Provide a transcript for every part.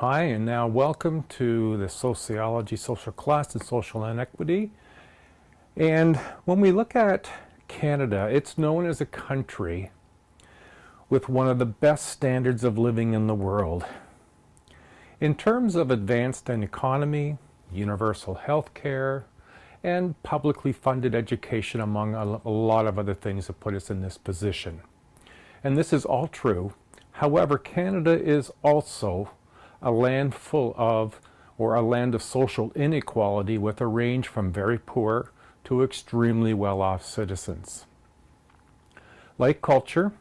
Hi, and now welcome to the Sociology, Social Class, and Social Inequity. And when we look at Canada, it's known as a country with one of the best standards of living in the world. In terms of advanced economy, universal health care, and publicly funded education, among a lot of other things that put us in this position. And this is all true. However, Canada is also a land full of, or a land of social inequality, with a range from very poor to extremely well-off citizens. Like culture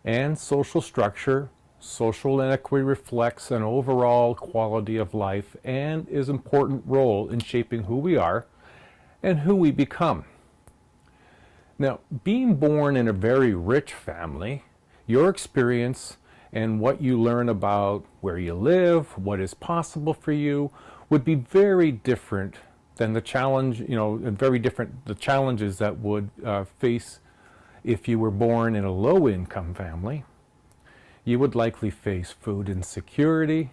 and social structure, social inequity reflects an overall quality of life and is an important role in shaping who we are and who we become. Now, being born in a very rich family, your experience and what you learn about where you live, what is possible for you, would be very different than the challenges that would face if you were born in a low-income family. You would likely face food insecurity,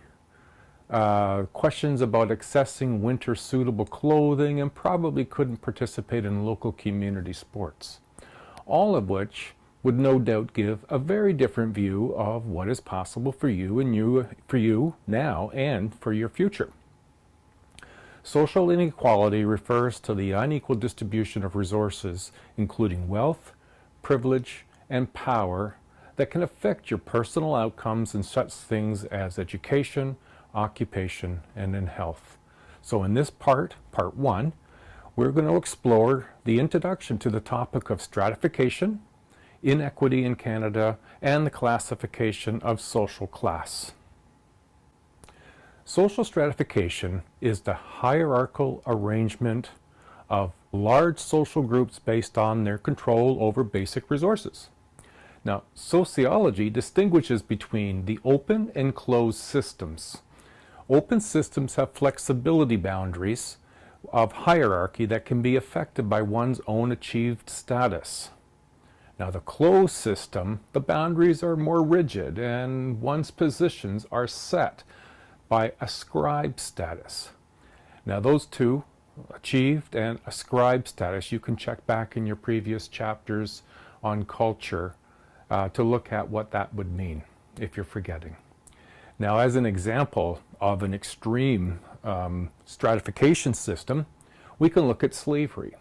questions about accessing winter-suitable clothing, and probably couldn't participate in local community sports. All of which would no doubt give a very different view of what is possible for you now and for your future. Social inequality refers to the unequal distribution of resources, including wealth, privilege, and power, that can affect your personal outcomes in such things as education, occupation, and in health. So in this part one, we're going to explore the introduction to the topic of stratification, inequity in Canada, and the classification of social class. Social stratification is the hierarchical arrangement of large social groups based on their control over basic resources. Now, sociology distinguishes between the open and closed systems. Open systems have flexibility boundaries of hierarchy that can be affected by one's own achieved status. Now, the closed system, the boundaries are more rigid and one's positions are set by ascribed status. Now, those two, achieved and ascribed status, you can check back in your previous chapters on culture to look at what that would mean if you're forgetting. Now, as an example of an extreme stratification system, we can look at slavery.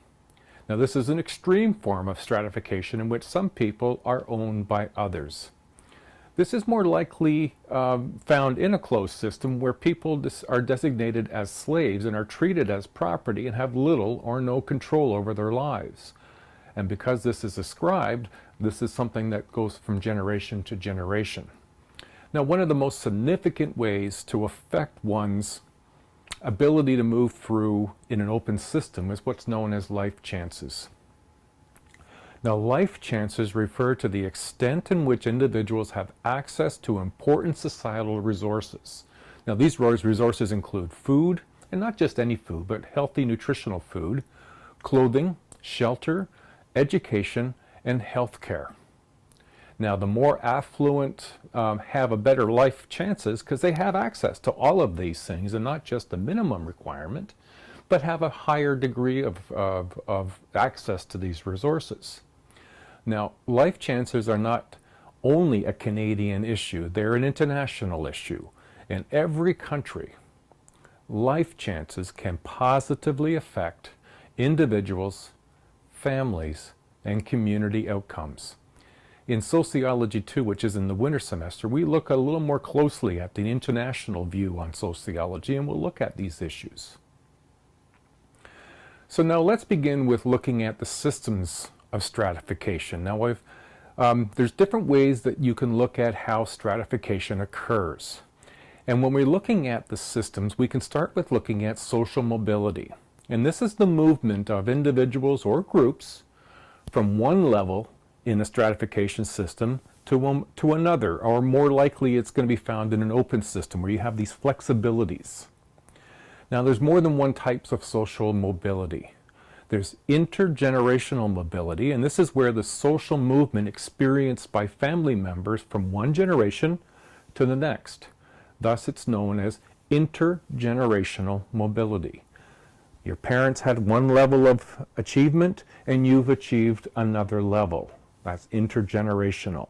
Now, this is an extreme form of stratification in which some people are owned by others. This is more likely found in a closed system where people are designated as slaves and are treated as property and have little or no control over their lives. And because this is ascribed, this is something that goes from generation to generation. Now, one of the most significant ways to affect one's ability to move through in an open system is what's known as life chances. Now, life chances refer to the extent in which individuals have access to important societal resources. Now, these resources include food, and not just any food, but healthy nutritional food, clothing, shelter, education, and health care. Now, the more affluent have a better life chances because they have access to all of these things, and not just the minimum requirement, but have a higher degree of access to these resources. Now, life chances are not only a Canadian issue, they're an international issue. In every country, life chances can positively affect individuals, families, and community outcomes. In Sociology 2, which is in the winter semester, we look a little more closely at the international view on sociology, and we'll look at these issues. So now let's begin with looking at the systems of stratification. Now, there's different ways that you can look at how stratification occurs. And when we're looking at the systems, we can start with looking at social mobility. And this is the movement of individuals or groups from one level in a stratification system to another, or more likely it's going to be found in an open system where you have these flexibilities. Now, there's more than one type of social mobility. There's intergenerational mobility, and this is where the social movement experienced by family members from one generation to the next. Thus, it's known as intergenerational mobility. Your parents had one level of achievement, and you've achieved another level. That's intergenerational.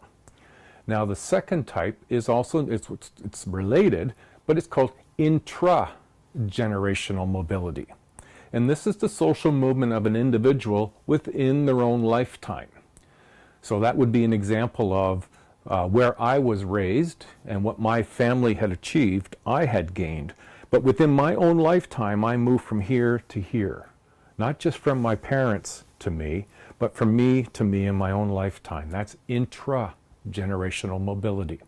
Now, the second type is also, it's related, but it's called intragenerational mobility. And this is the social movement of an individual within their own lifetime. So that would be an example of where I was raised and what my family had achieved, I had gained. But within my own lifetime, I moved from here to here. Not just from my parents to me, but from me to me in my own lifetime. That's intragenerational mobility.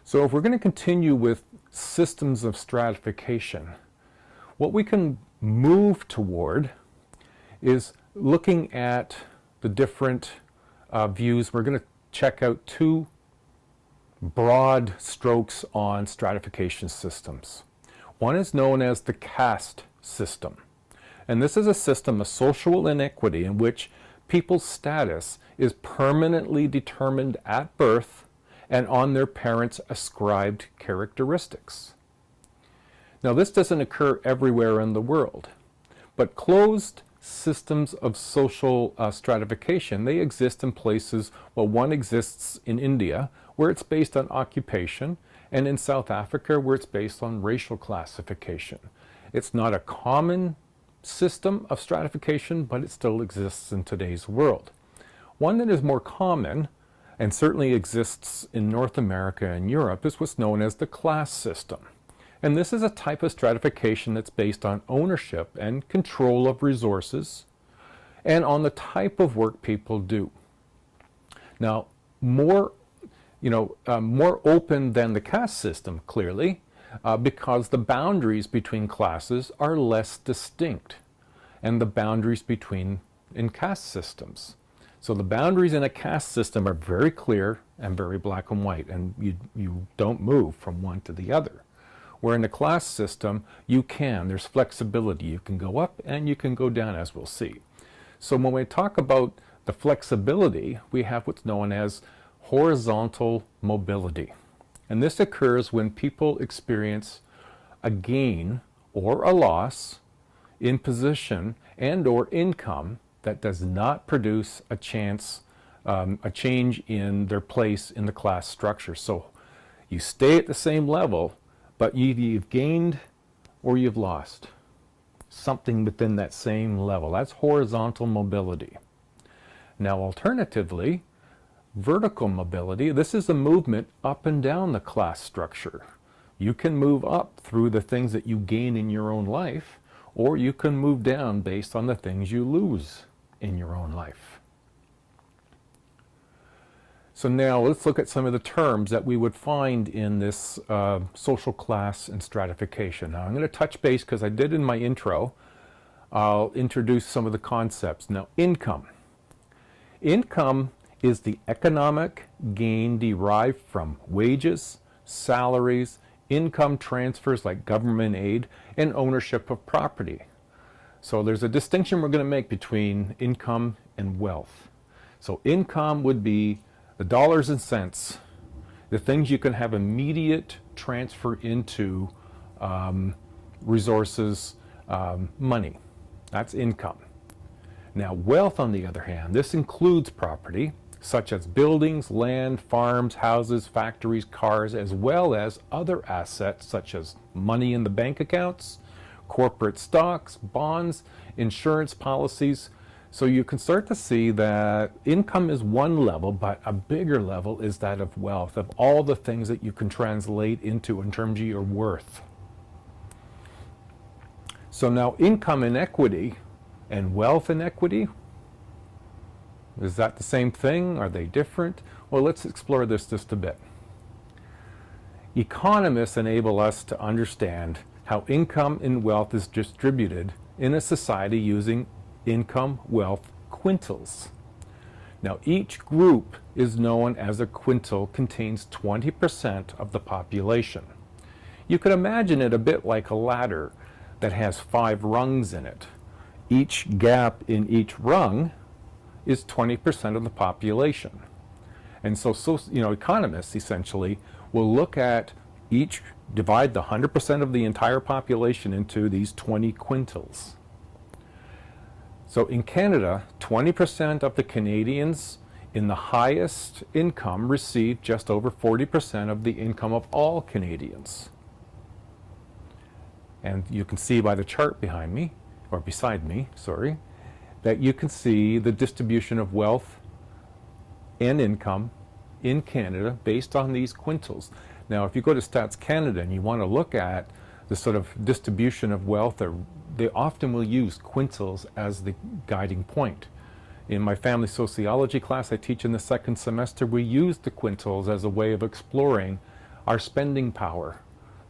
So if we're going to continue with systems of stratification, what we can move toward is looking at the different views. We're going to check out two broad strokes on stratification systems. One is known as the caste system. And this is a system of social inequity in which people's status is permanently determined at birth and on their parents' ascribed characteristics. Now, this doesn't occur everywhere in the world, but closed systems of social stratification, they exist in places. Well, one exists in India, where it's based on occupation, and in South Africa, where it's based on racial classification. It's not a common system of stratification, but it still exists in today's world. One that is more common, and certainly exists in North America and Europe, is what's known as the class system. And this is a type of stratification that's based on ownership and control of resources and on the type of work people do. Now, more open than the caste system, clearly, because the boundaries between classes are less distinct, and the boundaries in caste systems. So the boundaries in a caste system are very clear and very black and white, and you don't move from one to the other. Where in the class system, there's flexibility. You can go up and you can go down, as we'll see. So when we talk about the flexibility, we have what's known as horizontal mobility. And this occurs when people experience a gain or a loss in position and or income that does not produce a change in their place in the class structure. So you stay at the same level, but you've gained or you've lost something within that same level. That's horizontal mobility. Now, alternatively, vertical mobility, this is a movement up and down the class structure. You can move up through the things that you gain in your own life, or you can move down based on the things you lose in your own life. So now let's look at some of the terms that we would find in this social class and stratification. Now I'm going to touch base, because I did in my intro. I'll introduce some of the concepts. Now, income. Income is the economic gain derived from wages, salaries, income transfers like government aid, and ownership of property. So there's a distinction we're going to make between income and wealth. So income would be the dollars and cents, the things you can have immediate transfer into resources, money. That's income. Now, wealth, on the other hand, this includes property, such as buildings, land, farms, houses, factories, cars, as well as other assets such as money in the bank accounts, corporate stocks, bonds, insurance policies. So you can start to see that income is one level, but a bigger level is that of wealth, of all the things that you can translate into in terms of your worth. So now, income inequity and wealth inequity, is that the same thing? Are they different? Well, let's explore this just a bit. Economists enable us to understand how income and wealth is distributed in a society using income wealth quintiles. Now, each group is known as a quintile, contains 20% of the population. You could imagine it a bit like a ladder that has 5 rungs in it. Each gap in each rung is 20% of the population. And so economists essentially we'll look at divide the 100% of the entire population into these 20 quintiles. So in Canada, 20% of the Canadians in the highest income receive just over 40% of the income of all Canadians. And you can see by the chart behind me, or beside me, sorry, that you can see the distribution of wealth and income in Canada based on these quintiles. Now, if you go to Stats Canada and you want to look at the sort of distribution of wealth, they often will use quintiles as the guiding point. In my family sociology class I teach in the second semester, we use the quintiles as a way of exploring our spending power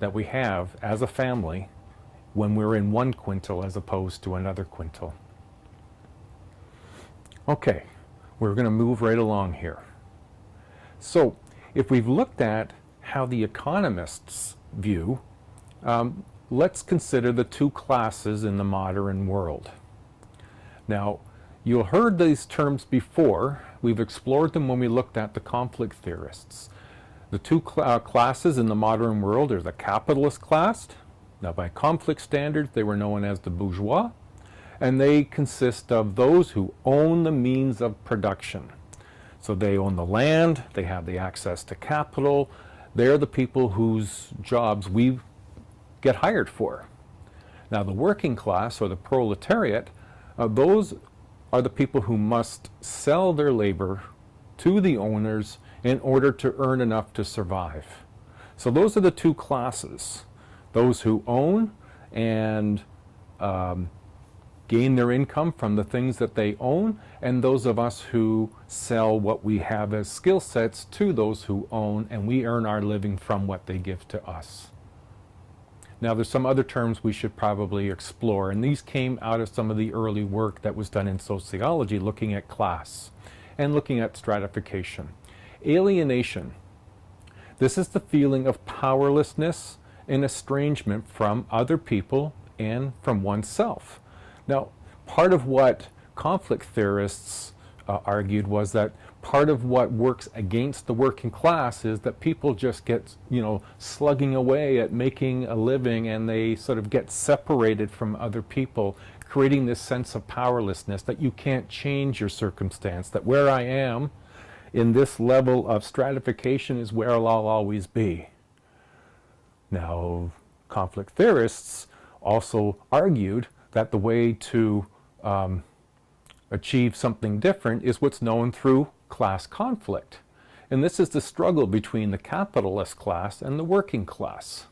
that we have as a family when we're in one quintile as opposed to another quintile. Okay, we're going to move right along here. So, if we've looked at how the economists view, let's consider the two classes in the modern world. Now, you've heard these terms before. We've explored them when we looked at the conflict theorists. The two classes in the modern world are the capitalist class. Now, by conflict standards, they were known as the bourgeois, and they consist of those who own the means of production. So they own the land, they have the access to capital, they're the people whose jobs we get hired for. Now the working class, or the proletariat, those are the people who must sell their labor to the owners in order to earn enough to survive. So those are the two classes. Those who own and gain their income from the things that they own, and those of us who sell what we have as skill sets to those who own, and we earn our living from what they give to us. Now there's some other terms we should probably explore, and these came out of some of the early work that was done in sociology looking at class and looking at stratification. Alienation. This is the feeling of powerlessness and estrangement from other people and from oneself. Now, part of what conflict theorists argued was that part of what works against the working class is that people just get, slugging away at making a living, and they sort of get separated from other people, creating this sense of powerlessness that you can't change your circumstance, that where I am in this level of stratification is where I'll always be. Now, conflict theorists also argued that the way to achieve something different is what's known through class conflict. And this is the struggle between the capitalist class and the working class.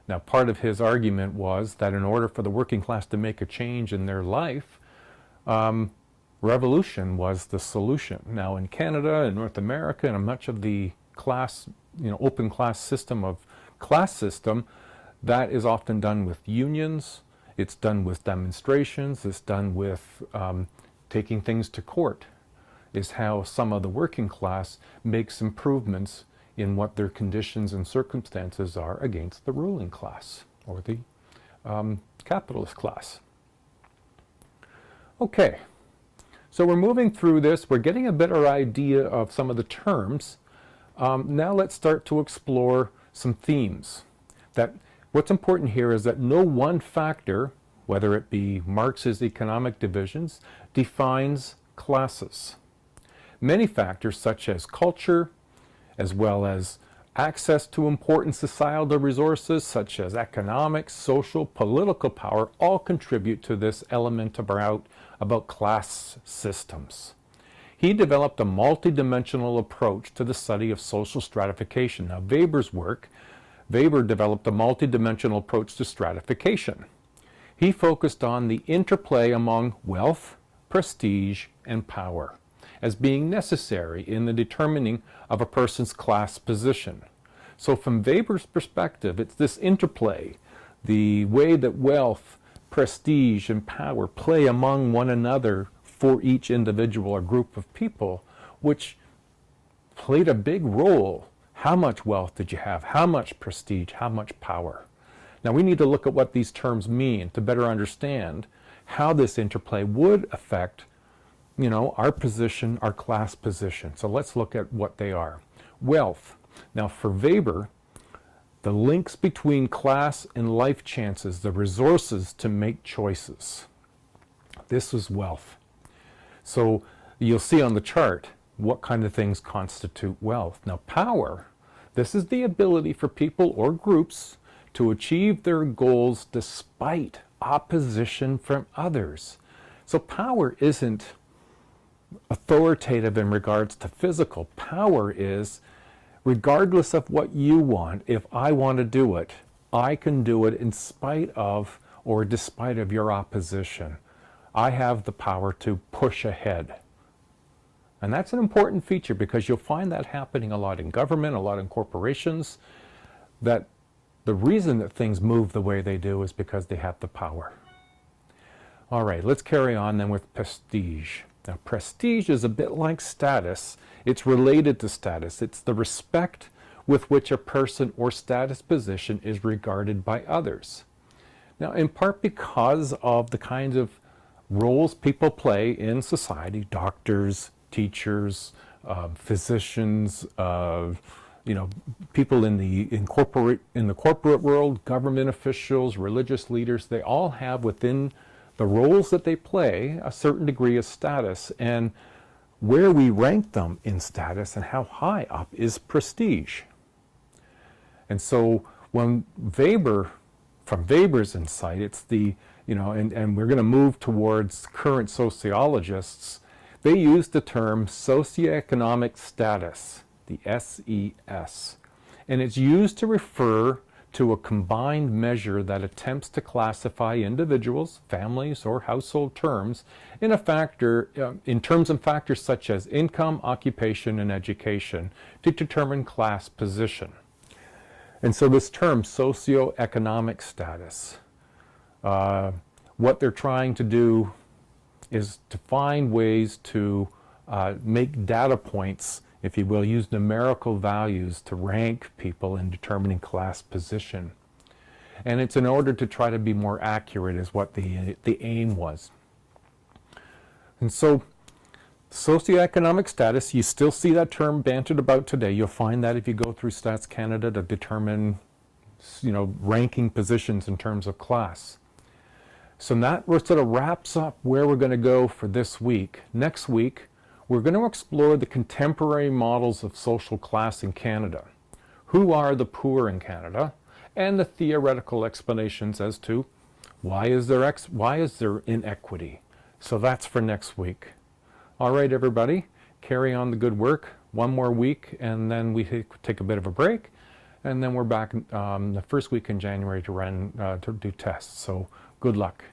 Now, part of his argument was that in order for the working class to make a change in their life, revolution was the solution. Now, in Canada and North America and much of the class, open class system of class system, that is often done with unions. It's done with demonstrations. It's done with taking things to court, is how some of the working class makes improvements in what their conditions and circumstances are against the ruling class or the capitalist class. Okay, so we're moving through this. We're getting a better idea of some of the terms. Now let's start to explore some themes. What's important here is that no one factor, whether it be Marx's economic divisions, defines classes. Many factors such as culture, as well as access to important societal resources such as economic, social, political power, all contribute to this element about class systems. He developed a multidimensional approach to the study of social stratification. Now, Weber developed a multidimensional approach to stratification. He focused on the interplay among wealth, prestige, and power as being necessary in the determining of a person's class position. So from Weber's perspective, it's this interplay, the way that wealth, prestige, and power play among one another for each individual or group of people, which played a big role. How much wealth did you have? How much prestige? How much power? Now we need to look at what these terms mean to better understand how this interplay would affect, our position, our class position. So let's look at what they are. Wealth. Now for Weber, the links between class and life chances, the resources to make choices. This is wealth. So you'll see on the chart what kind of things constitute wealth. Now power, this is the ability for people or groups to achieve their goals despite opposition from others. So power isn't authoritative in regards to physical. Power is, regardless of what you want, if I want to do it, I can do it in spite of or despite of your opposition. I have the power to push ahead. And that's an important feature because you'll find that happening a lot in government, a lot in corporations, that the reason that things move the way they do is because they have the power. All right, let's carry on then with prestige. Now, prestige is a bit like status. It's related to status. It's the respect with which a person or status position is regarded by others. Now, in part because of the kinds of roles people play in society, doctors, teachers, physicians, people in the corporate world, government officials, religious leaders, they all have within the roles that they play a certain degree of status, and where we rank them in status and how high up is prestige. And so when Weber, from Weber's insight, it's the, and we're going to move towards current sociologists, they use the term socioeconomic status, the SES, and it's used to refer to a combined measure that attempts to classify individuals, families, or household terms in terms and factors such as income, occupation, and education to determine class position. And so this term, socioeconomic status, what they're trying to do is to find ways to make data points, if you will, use numerical values to rank people in determining class position. And it's in order to try to be more accurate is what the aim was. And so socioeconomic status, you still see that term bantered about today. You'll find that if you go through Stats Canada to determine, ranking positions in terms of class. So that sort of wraps up where we're going to go for this week. Next week, we're going to explore the contemporary models of social class in Canada. Who are the poor in Canada? And the theoretical explanations as to why is there inequity. So that's for next week. All right, everybody, carry on the good work. One more week, and then we take a bit of a break. And then we're back the first week in January to do tests. So good luck.